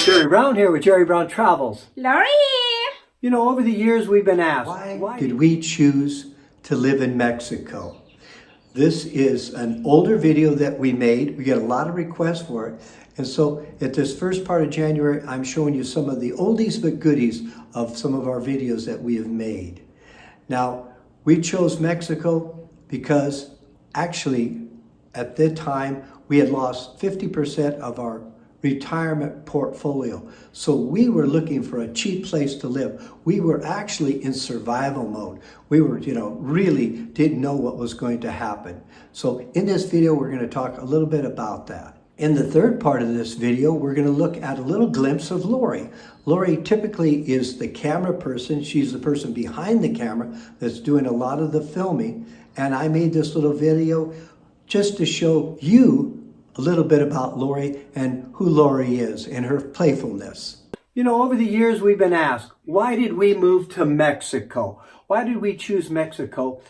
Jerry Brown here with Jerry Brown Travels. Lori here. You know, over the years we've been asked, Why did we choose to live in Mexico? This is an older video that we made. We get a lot of requests for it. And so at this first part of January, I'm showing you some of the oldies but goodies of some of our videos that we have made. Now, we chose Mexico because actually at that time we had lost 50% of our retirement portfolio. So we were looking for a cheap place to live. We were actually in survival mode. We were, really didn't know what was going to happen. So in this video, we're going to talk a little bit about that. In the third part of this video, we're going to look at a little glimpse of Lori. Lori typically is the camera person. She's the person behind the camera that's doing a lot of the filming. And I made this little video just to show you a little bit about Lori and who Lori is and her playfulness. You know, over the years we've been asked, why did we move to Mexico? Why did we choose Mexico?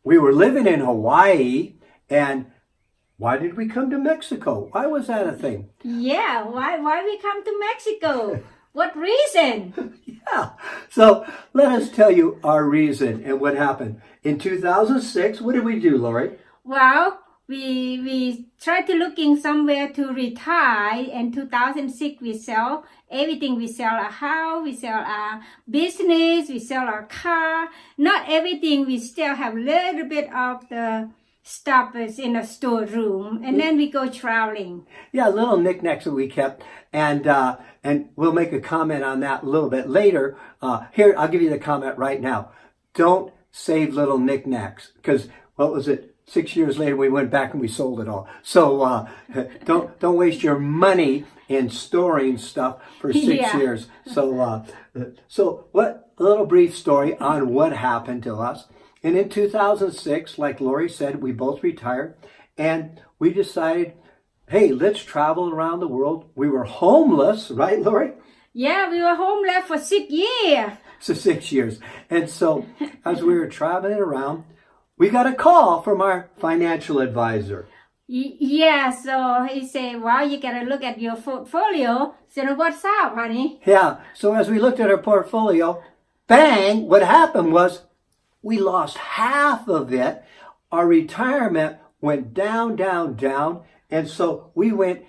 We were living in Hawaii, and why did we come to Mexico? Why was that a thing? Yeah, why we come to Mexico? What reason? Yeah, so let us tell you our reason and what happened. In 2006, what did we do, Lori? Well, we tried to looking somewhere to retire. In 2006, we sell everything. We sell our house, we sell our business, we sell our car. Not everything. We still have a little bit of the stuff is in a storeroom, and then we go traveling. Yeah, little knickknacks that we kept, and we'll make a comment on that a little bit later. Here, I'll give you the comment right now. Don't save little knickknacks, because what was it? 6 years later, we went back and we sold it all. So don't waste your money in storing stuff for 6 years. So what a little brief story on what happened to us. And in 2006, like Lori said, we both retired, and we decided, hey, let's travel around the world. We were homeless, right, Lori? Yeah, we were homeless for 6 years. So 6 years. And so as we were traveling around, we got a call from our financial advisor. Yeah, so he said, well, you got to look at your portfolio. So what's up, honey? Yeah, so as we looked at our portfolio, bang, what happened was we lost half of it. Our retirement went down, down, down. And so we went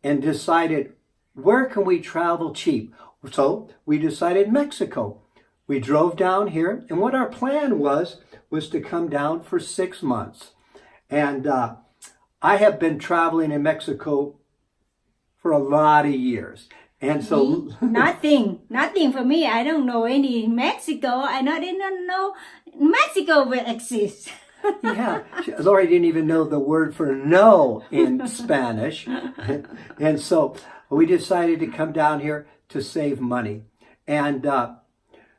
and decided, where can we travel cheap? So we decided Mexico. We drove down here, and what our plan was to come down for 6 months. And I have been traveling in Mexico for a lot of years. And so nothing for me. I don't know any Mexico. Didn't know Mexico will exist. Yeah, Lori didn't even know the word for no in Spanish. And so we decided to come down here to save money. And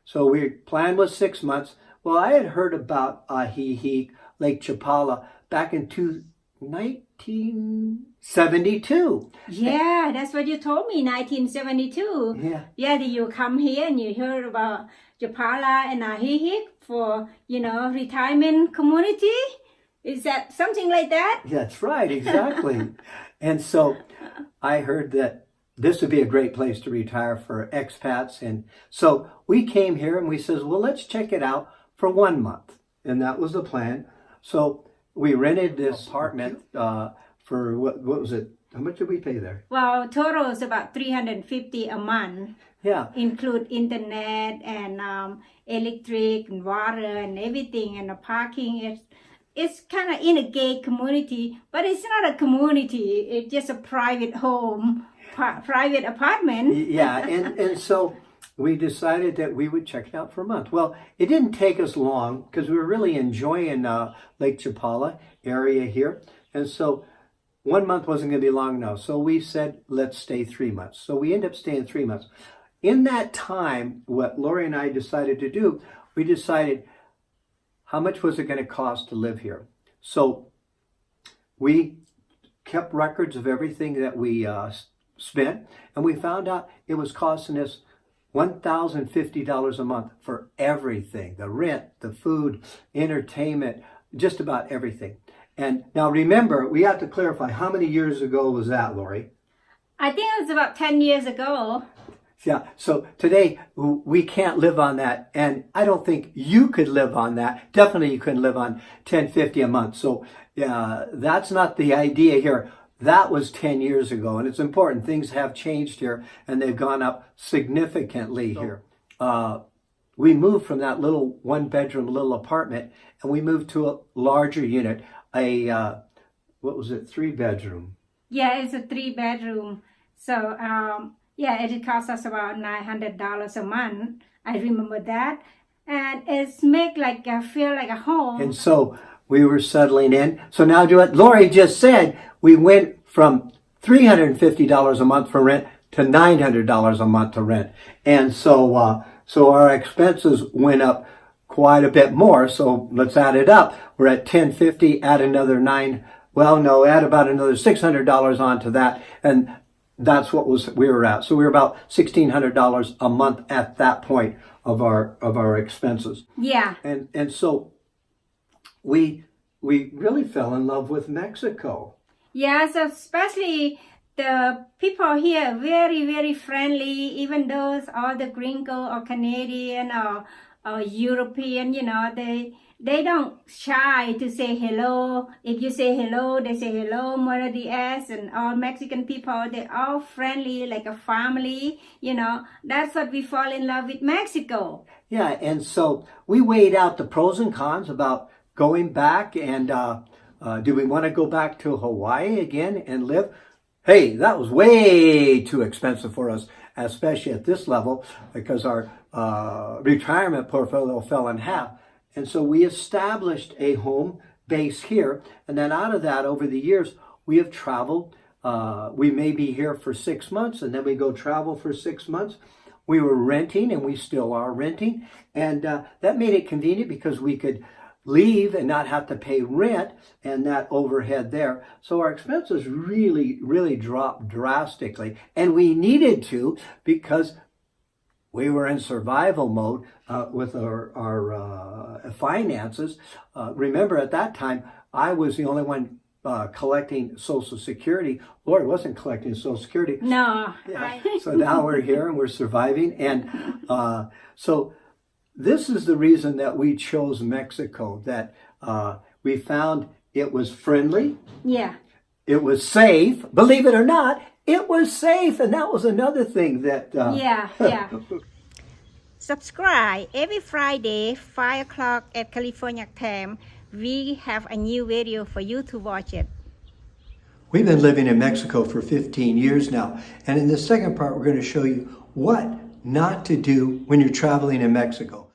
so our plan was 6 months. Well, I had heard about Ajijic Lake Chapala back in 1972. Yeah, that's what you told me, 1972. Yeah, you come here and you heard about Chapala and Ajijic for, retirement community? Is that something like that? That's right, exactly. And so I heard that this would be a great place to retire for expats. And so we came here and we says, well, let's check it out for 1 month. And that was the plan. So we rented this apartment for, what was it? How much did we pay there? Well, total is about $350 a month. Yeah. Include internet and electric and water and everything, and the parking. It's kind of in a gay community, but it's not a community. It's just a private home, private apartment. Yeah, and so we decided that we would check it out for a month. Well, it didn't take us long because we were really enjoying Lake Chapala area here. And so 1 month wasn't going to be long enough. So we said, let's stay 3 months. So we ended up staying 3 months. In that time, what Lori and I decided to do, we decided how much was it going to cost to live here. So we kept records of everything that we spent, and we found out it was costing us $1,050 a month for everything, the rent, the food, entertainment, just about everything. And now remember, we have to clarify, how many years ago was that, Lori? I think it was about 10 years ago. Yeah, so today we can't live on that, and I don't think you could live on that. Definitely you couldn't live on $10.50 a month. So that's not the idea here. That was 10 years ago, and it's important. Things have changed here, and they've gone up significantly here. We moved from that little one-bedroom little apartment, and we moved to a larger unit, what was it, 3-bedroom. Yeah, it's a 3-bedroom. So, yeah, it cost us about $900 a month. I remember that. And it's make like feel like a home. And so we were settling in. So now do what Lori just said. We went from $350 a month for rent to $900 a month to rent. And so, so our expenses went up quite a bit more. So let's add it up. We're at $10.50, add another add about another $600 onto that. And that's what we were at. So we were about $1,600 a month at that point of our expenses. Yeah. And so we really fell in love with Mexico. Yeah, so especially the people here very, very friendly, even those all the gringo or Canadian or European, you know, they don't shy to say hello. If you say hello, they say hello, Buenos dias, and all Mexican people, they're all friendly, like a family, you know. That's what we fall in love with Mexico. Yeah, and so we weighed out the pros and cons about going back, and do we want to go back to Hawaii again and live? Hey, that was way too expensive for us, especially at this level, because our retirement portfolio fell in half. And so we established a home base here. And then out of that, over the years, we have traveled. We may be here for 6 months, and then we go travel for 6 months. We were renting, and we still are renting. And that made it convenient because we could leave and not have to pay rent and that overhead there. So our expenses really, really dropped drastically. And we needed to, because we were in survival mode with our finances. Remember, at that time, I was the only one collecting Social Security. Lori wasn't collecting Social Security. No. Yeah. So now we're here and we're surviving. And so this is the reason that we chose Mexico, that we found it was friendly. Yeah. It was safe. Believe it or not, it was safe. And that was another thing that... Yeah. Subscribe every Friday, 5 o'clock at California time. We have a new video for you to watch it. We've been living in Mexico for 15 years now. And in the second part, we're going to show you what not to do when you're traveling in Mexico.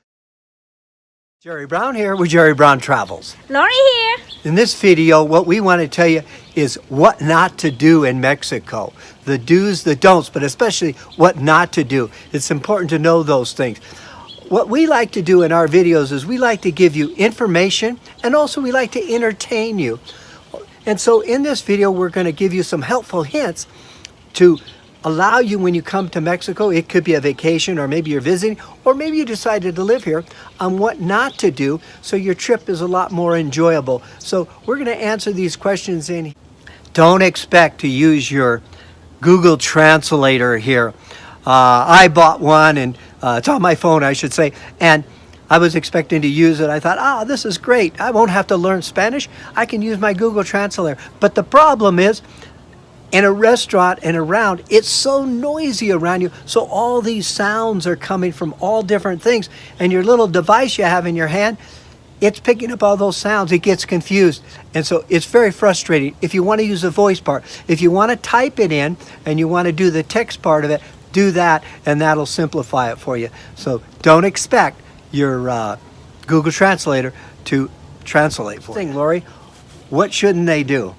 Jerry Brown here with Jerry Brown Travels. Lori here. In this video, what we want to tell you is what not to do in Mexico. The do's, the don'ts, but especially what not to do. It's important to know those things. What we like to do in our videos is we like to give you information, and also we like to entertain you. And so in this video, we're going to give you some helpful hints to allow you, when you come to Mexico, it could be a vacation, or maybe you're visiting, or maybe you decided to live here, on what not to do so your trip is a lot more enjoyable. So we're going to answer these questions in. Don't expect to use your Google Translator here. I bought one, and it's on my phone, I should say, and I was expecting to use it. I thought, this is great. I won't have to learn Spanish. I can use my Google Translator. But the problem is, in a restaurant and around, it's so noisy around you. So all these sounds are coming from all different things. And your little device you have in your hand, it's picking up all those sounds. It gets confused. And so it's very frustrating. If you want to use the voice part, if you want to type it in and you want to do the text part of it, do that, and that'll simplify it for you. So don't expect your Google Translator to translate for you. Lori, what shouldn't they do?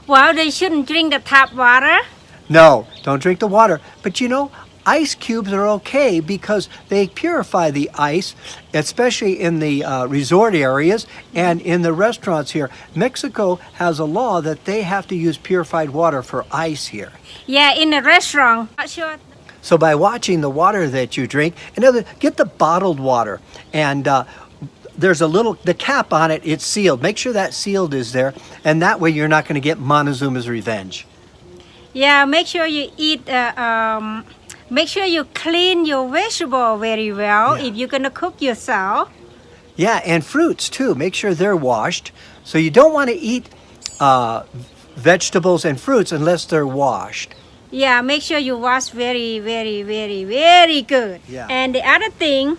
Well, they shouldn't drink the tap water. No, don't drink the water. But you know, ice cubes are okay because they purify the ice, especially in the resort areas and in the restaurants here. Mexico has a law that they have to use purified water for ice here. Yeah, in the restaurant. Not sure. So by watching the water that you drink, get the bottled water, and there's the cap on it, it's sealed. Make sure that sealed is there, and that way you're not going to get Montezuma's revenge. Yeah, make sure you eat. Make sure you clean your vegetable very well Yeah. if you're gonna cook yourself. Yeah, and fruits too. Make sure they're washed. So you don't want to eat vegetables and fruits unless they're washed. Yeah, make sure you wash very, very, very, very good. Yeah. And the other thing,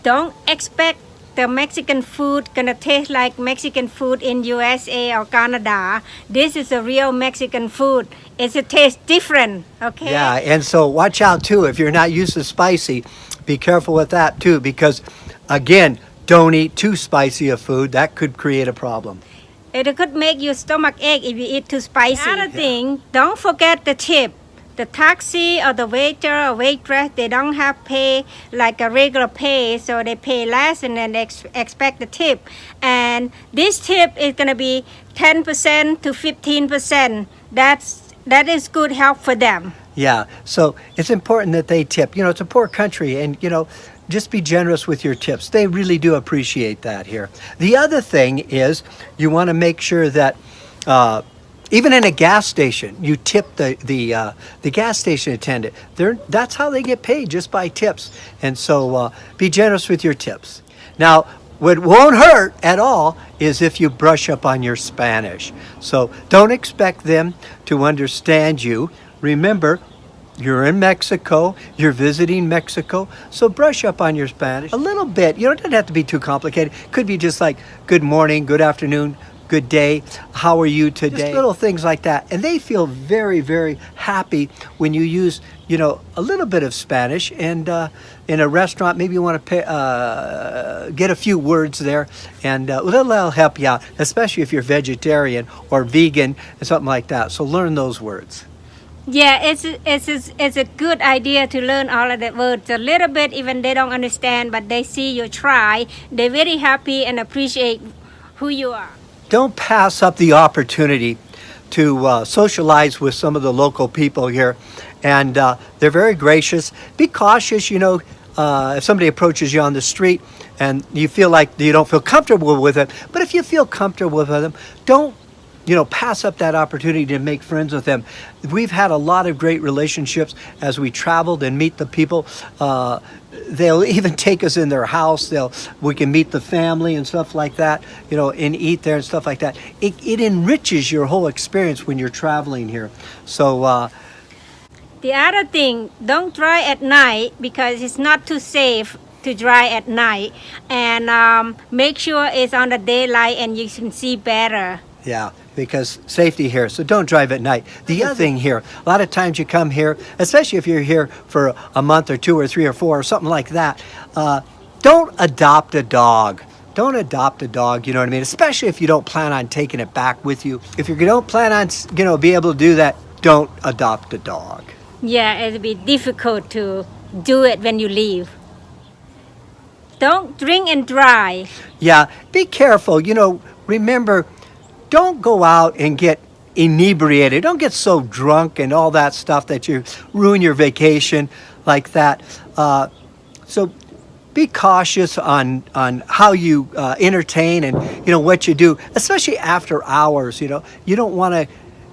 don't expect the Mexican food gonna taste like Mexican food in USA or Canada. This is a real Mexican food. It's a taste different, okay? Yeah, and so watch out too. If you're not used to spicy, be careful with that too, because again, don't eat too spicy of food. That could create a problem. It could make your stomach ache if you eat too spicy. The other thing, don't forget the tip. The taxi or the waiter or waitress, they don't have pay like a regular pay, so they pay less and then they expect the tip. And this tip is gonna be 10% to 15%. That is good help for them. Yeah, so it's important that they tip. You know, it's a poor country, and you know, just be generous with your tips. They really do appreciate that here. The other thing is you want to make sure that even in a gas station, you tip the gas station attendant. That's how they get paid, just by tips. And so be generous with your tips. Now, what won't hurt at all is if you brush up on your Spanish. So don't expect them to understand you. Remember, you're in Mexico, you're visiting Mexico, so brush up on your Spanish a little bit. You know, it doesn't have to be too complicated. Could be just like good morning, good afternoon, good day, how are you today? Just little things like that. And they feel very, very happy when you use, you know, a little bit of Spanish. And in a restaurant, maybe you want to get a few words there, and that'll help you out, especially if you're vegetarian or vegan and something like that. So learn those words. Yeah, it's a good idea to learn all of the words a little bit, even they don't understand, but they see you try. They're very happy and appreciate who you are. Don't pass up the opportunity to socialize with some of the local people here, and they're very gracious. Be cautious, you know, if somebody approaches you on the street and you feel like you don't feel comfortable with it, but if you feel comfortable with them, don't, you know, pass up that opportunity to make friends with them. We've had a lot of great relationships as we traveled and meet the people. They'll even take us in their house. We can meet the family and stuff like that, you know, and eat there and stuff like that. It enriches your whole experience when you're traveling here. So The other thing, don't drive at night because it's not too safe to drive at night. And make sure it's on the daylight and you can see better. yeah, because safety here. So don't drive at night. The other thing here, a lot of times you come here, especially if you're here for a month or 2 or 3 or 4 or something like that, don't adopt a dog. Don't adopt a dog, you know what I mean? Especially if you don't plan on taking it back with you. If you don't plan on, you know, be able to do that, don't adopt a dog. Yeah, it'll be difficult to do it when you leave. Don't drink and drive. Yeah, be careful. You know, remember, don't go out and get inebriated. Don't get so drunk and all that stuff that you ruin your vacation like that. So be cautious on how you entertain and, you know, what you do, especially after hours. You know, you don't want to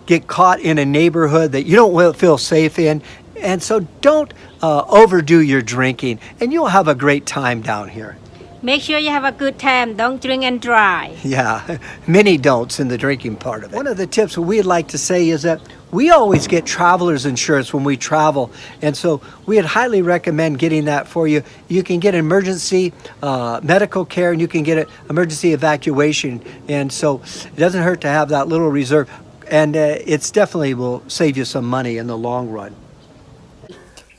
get caught in a neighborhood that you don't feel safe in. And so don't overdo your drinking, and you'll have a great time down here. Make sure you have a good time. Don't drink and drive. Yeah, many don'ts in the drinking part of it. One of the tips we'd like to say is that we always get traveler's insurance when we travel, and so we'd highly recommend getting that for you. You can get emergency medical care, and you can get an emergency evacuation, and so it doesn't hurt to have that little reserve, and it's definitely will save you some money in the long run.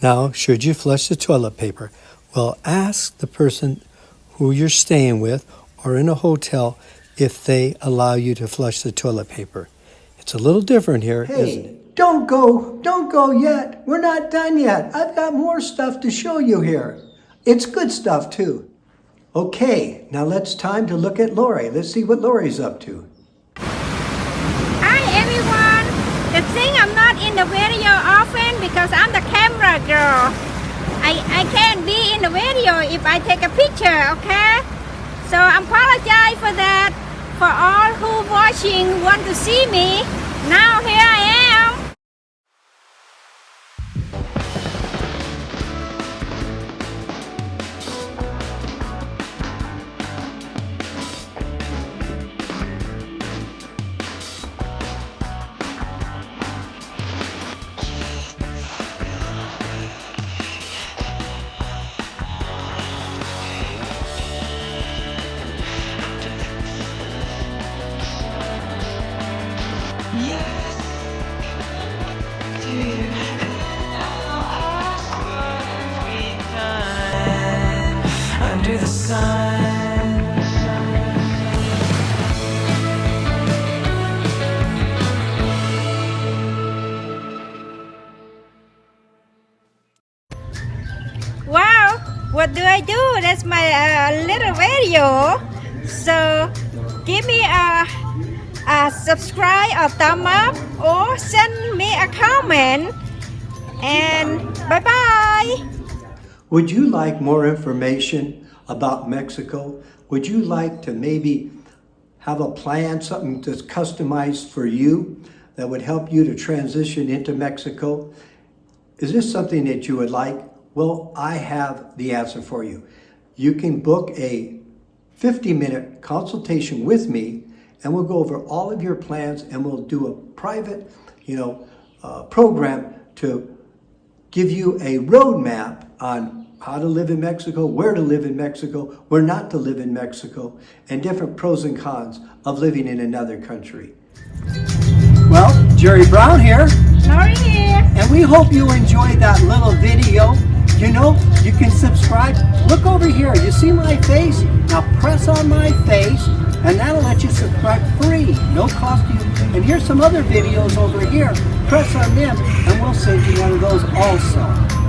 Now, should you flush the toilet paper, well, ask the person who you're staying with or in a hotel if they allow you to flush the toilet paper. It's a little different here, isn't it? Don't go yet. We're not done yet. I've got more stuff to show you here. It's good stuff too. Okay, now it's time to look at Lori. Let's see what Lori's up to. Hi everyone. The thing I'm not in the video often because I'm the camera girl. I can't be in the video if I take a picture, okay? So I apologize for that. For all who watching want to see me, now here I am. Under the sun. Wow, what do I do? That's my little video. So give me a subscribe or thumb up or send me a comment and bye bye. Would you like more information about Mexico? Would you like to maybe have a plan, something that's customized for you that would help you to transition into Mexico? Is this something that you would like? Well, I have the answer for you. You can book a 50-minute consultation with me, and we'll go over all of your plans, and we'll do a private, program to give you a roadmap on how to live in Mexico, where to live in Mexico, where not to live in Mexico, and different pros and cons of living in another country. Well, Jerry Brown here, Lori here. and we hope you enjoyed that little video. You know, you can subscribe. Look over here. You see my face? Now press on my face, and that'll let you subscribe free. No cost to you. And here's some other videos over here. Press on them, and we'll send you one of those also.